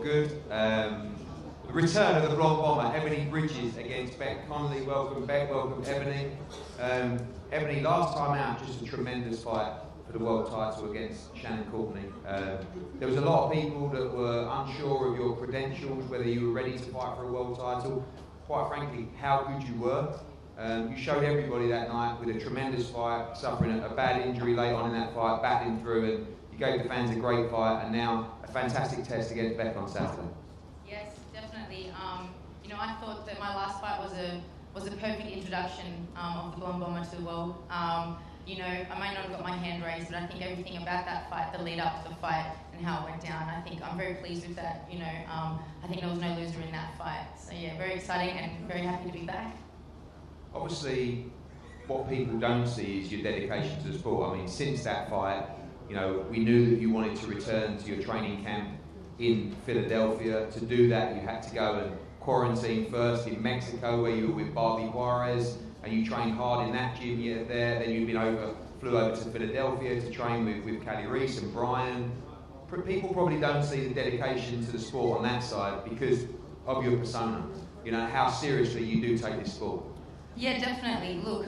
good. The return of the blonde bomber, Ebanie Bridges against Beck Connolly. Welcome Beck, welcome Ebanie. Ebanie, last time out, just a tremendous fight for the world title against Shannon Courtney. There was a lot of people that were unsure of your credentials, whether you were ready to fight for a world title. Quite frankly, how good you were. You showed everybody that night with a tremendous fight, suffering a bad injury late on in that fight, battling through, and you gave the fans a great fight, and now a fantastic test against Beck on Saturday. Yes, definitely. You know, I thought that my last fight was a perfect introduction of the blonde bomber to the world. You know, I might not have got my hand raised, but I think everything about that fight, the lead up to the fight and how it went down, I think I'm very pleased with that. You know, I think there was no loser in that fight. So yeah, very exciting and very happy to be back. Obviously, what people don't see is your dedication to the sport. I mean, since that fight, you know, we knew that you wanted to return to your training camp in Philadelphia. To do that, you had to go and quarantine first in Mexico, where you were with Barbie Juarez, and you trained hard in that gym there. Then you've flew over to Philadelphia to train with Callie Reese and Brian. People probably don't see the dedication to the sport on that side because of your persona. You know, how seriously you do take this sport. Yeah, definitely. Look,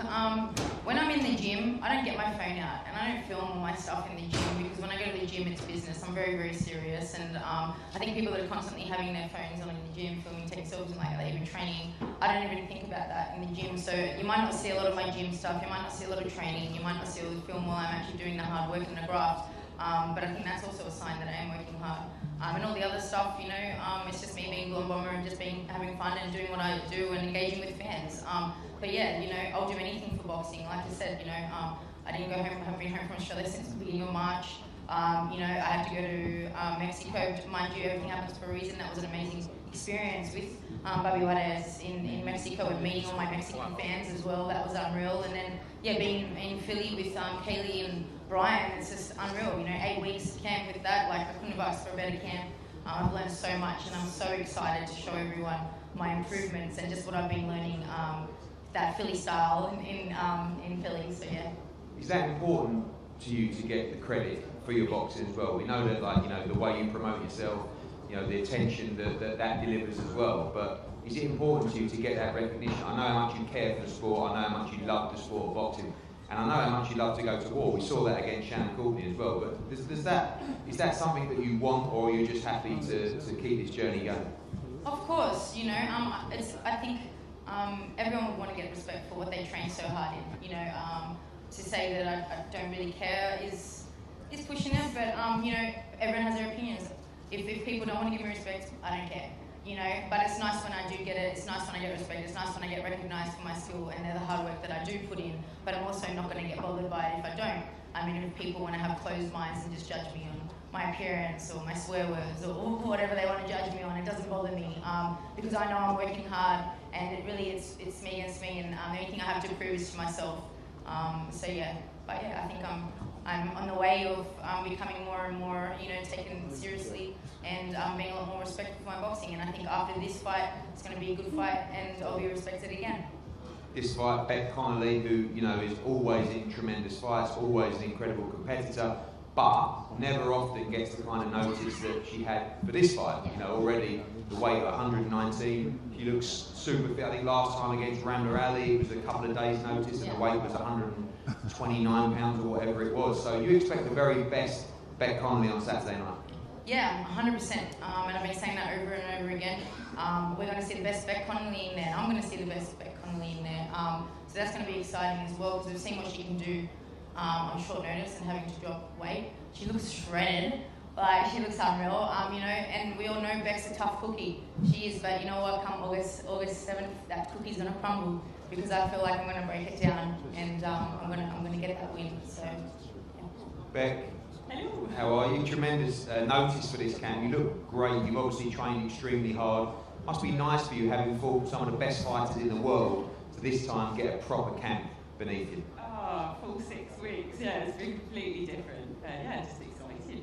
when I'm in the gym, I don't get my phone out and I don't film all my stuff in the gym because when I go to the gym, it's business. I'm very, very serious, and I think people that are constantly having their phones on in the gym, filming, taking selfies and like that, even training, I don't even think about that in the gym. So you might not see a lot of my gym stuff, you might not see a lot of training, you might not see all the film while I'm actually doing the hard work and the graft. But I think that's also a sign that I am working hard. And all the other stuff, you know, it's just me being blonde bomber and just having fun and doing what I do and engaging with fans. But yeah, you know, I'll do anything for boxing. Like I said, you know, I didn't go home, I haven't been home from Australia since the beginning of March. You know, I had to go to Mexico. Mind you, everything happens for a reason. That was an amazing experience with Bobby Juarez in Mexico and meeting all my Mexican fans as well. That was unreal. And then, yeah, being in Philly with Kaylee and Brian, it's just unreal. You know, 8 weeks camp with that, like I couldn't have asked for a better camp. I've learned so much, and I'm so excited to show everyone my improvements and just what I've been learning, that Philly style in Philly. So yeah. Is that important to you to get the credit for your boxing as well? We know that, like, you know, the way you promote yourself, you know, the attention that delivers as well. But is it important to you to get that recognition? I know how much you care for the sport. I know how much you love the sport of boxing. And I know how much you love to go to war. We saw that against Shannon Courtney as well. But is that something that you want, or are you just happy to keep this journey going? Of course, you know, I think everyone would want to get respect for what they train so hard in. You know, to say that I don't really care is pushing it. But you know, everyone has their opinions. If people don't want to give me respect, I don't care. You know, but it's nice when I do get it, it's nice when I get respect, it's nice when I get recognised for my skill and the hard work that I do put in, but I'm also not going to get bothered by it if I don't. I mean, if people want to have closed minds and just judge me on my appearance or my swear words or whatever they want to judge me on, it doesn't bother me, because I know I'm working hard, and it really it's me against me, and anything I have to prove is to myself. So yeah, but yeah, I think I'm on the way of becoming more and more, you know, taken seriously and being a lot more respected for my boxing. And I think after this fight, it's going to be a good fight and I'll be respected again. This fight, Beck Connolly, who, you know, is always in tremendous fights, always an incredible competitor, but never often gets the kind of notice that she had for this fight. You know, already the weight at 119, she looks super fit. I think last time against Ramla Ali, it was a couple of days' notice, and the weight was 129 pounds or whatever it was. So you expect the very best Beck Connolly on Saturday night? Yeah, 100%. And I've been saying that over and over again. We're going to see the best Beck Connolly in there. I'm going to see the best Beck Connolly in there. So that's going to be exciting as well, because we've seen what she can do on short notice and having to drop weight. She looks shredded. Like, she looks unreal, you know, and we all know Beck's a tough cookie. She is, but you know what, come August 7th, that cookie's going to crumble, because I feel like I'm going to break it down, and I'm going to get that win, so, yeah. Beck, hello. How are you? Tremendous notice for this camp. You look great. You've obviously trained extremely hard. Must be nice for you, having fought some of the best fighters in the world, to this time get a proper camp beneath you. Oh, full 6 weeks, yeah, it's been completely different. Yeah, just excited, really.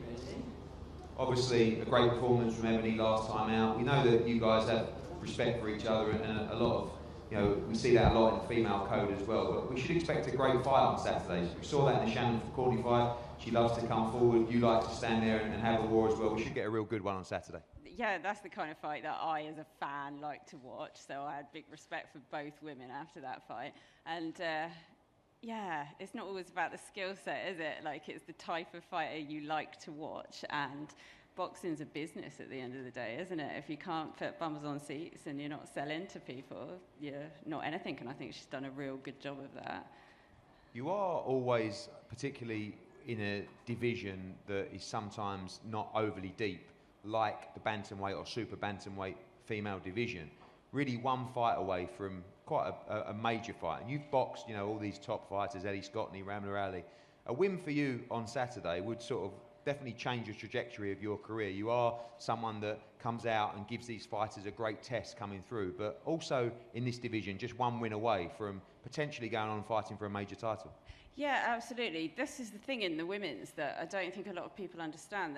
Obviously, a great performance from Ebanie last time out. We know that you guys have respect for each other, and a lot of, you know, we see that a lot in the female code as well. But we should expect a great fight on Saturday. We saw that in the Shannon Courtney fight. She loves to come forward. You like to stand there and have a war as well. We should get a real good one on Saturday. yeah, that's the kind of fight that I, as a fan, like to watch. So I had big respect for both women after that fight. And yeah, it's not always about the skill set, is it? Like, it's the type of fighter you like to watch. And boxing's a business at the end of the day, isn't it? If you can't put bums on seats and you're not selling to people, you're not anything. And I think she's done a real good job of that. You are always, particularly in a division that is sometimes not overly deep, like the bantamweight or super bantamweight female division, really one fight away from quite a major fight. And you've boxed, you know, all these top fighters, Eddie Scottney, Ramla Ali. A win for you on Saturday would sort of definitely change the trajectory of your career. You are someone that comes out and gives these fighters a great test coming through, but also in this division, just one win away from potentially going on and fighting for a major title. Yeah, absolutely. This is the thing in the women's that I don't think a lot of people understand.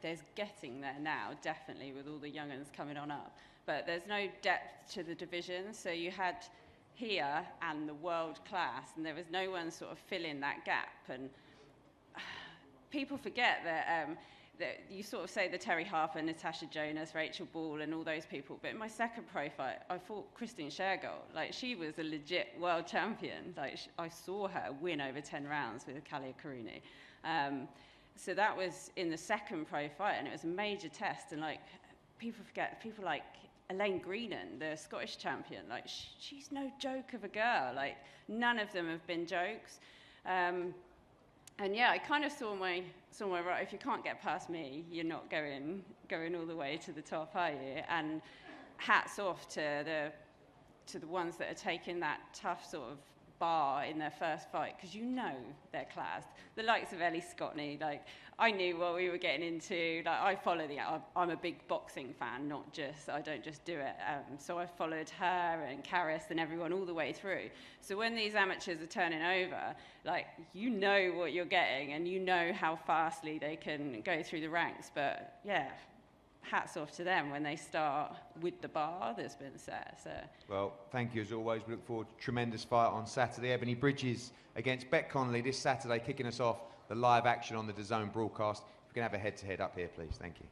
There's getting there now, definitely, with all the young uns coming on up. But there's no depth to the division. So you had here and the world class, and there was no one sort of filling that gap. And people forget that you sort of say the Terry Harper, Natasha Jonas, Rachel Ball and all those people. But in my second pro fight, I fought Christine Shergold. Like, she was a legit world champion. Like, I saw her win over 10 rounds with Kalia Karuni. So that was in the second pro fight, and it was a major test. And, like, people forget, people like Elaine Greenan, the Scottish champion, like, she's no joke of a girl. Like, none of them have been jokes. And yeah, I kind of saw my right. If you can't get past me, you're not going all the way to the top, are you? And hats off to the ones that are taking that tough sort of bar in their first fight, because you know they're classed. The likes of Ellie Scottney, like, I knew what we were getting into. Like, I follow I'm a big boxing fan, I don't just do it. So I followed her and Karis and everyone all the way through. So when these amateurs are turning over, like, you know what you're getting and you know how fastly they can go through the ranks. But yeah, hats off to them when they start with the bar that's been set. So. Well, thank you as always. We look forward to a tremendous fight on Saturday. Ebanie Bridges against Beck Connolly this Saturday, kicking us off the live action on the DAZN broadcast. If we can have a head-to-head up here, please. Thank you.